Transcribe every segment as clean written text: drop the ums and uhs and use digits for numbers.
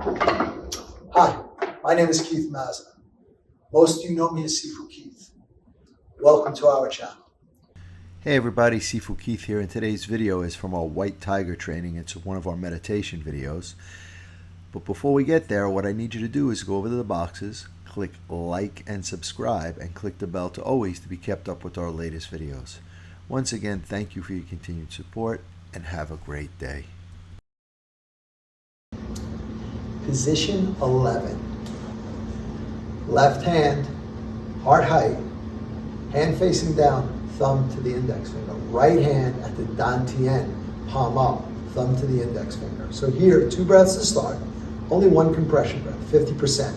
Hi, my name is Keith Mazza. Most of you know me as Sifu Keith. Welcome to our channel. Hey everybody, Sifu Keith here, and today's video is from our White Tiger training. It's one of our meditation videos. But before we get there, what I need you to do is go over to the boxes, click like and subscribe, and click the bell to always be kept up with our latest videos. Once again, thank you for your continued support, and have a great day. Position 11. Left hand, heart height, hand facing down, thumb to the index finger. Right hand at the Dan Tien, palm up, thumb to the index finger. So here, 2 breaths to start. Only 1 compression breath, 50%.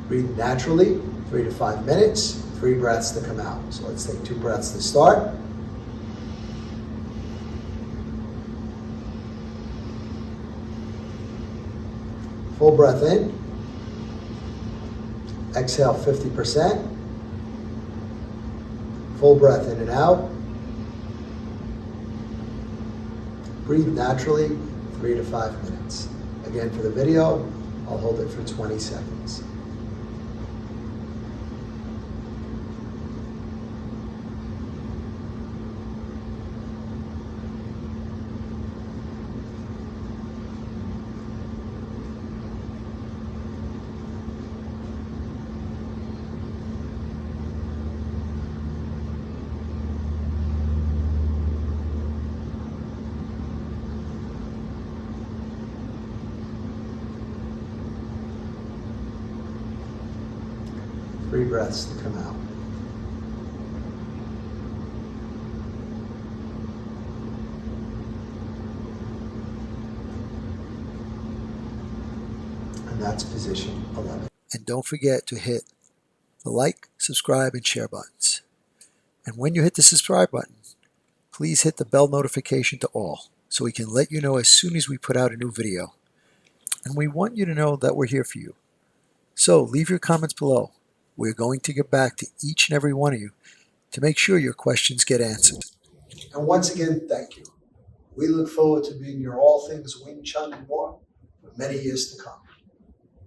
Breathe naturally, 3 to 5 minutes, 3 breaths to come out. So let's take 2 breaths to start. Full breath in. Exhale 50%. Full breath in and out. Breathe naturally, 3 to 5 minutes. Again, for the video, I'll hold it for 20 seconds. Three breaths to come out. And that's position 11. And don't forget to hit the like, subscribe, and share buttons. And when you hit the subscribe button, please hit the bell notification to all so we can let you know as soon as we put out a new video. And we want you to know that we're here for you. So leave your comments below. We're going to get back to each and every one of you to make sure your questions get answered. And once again, thank you. We look forward to being your all things Wing Chun and more for many years to come.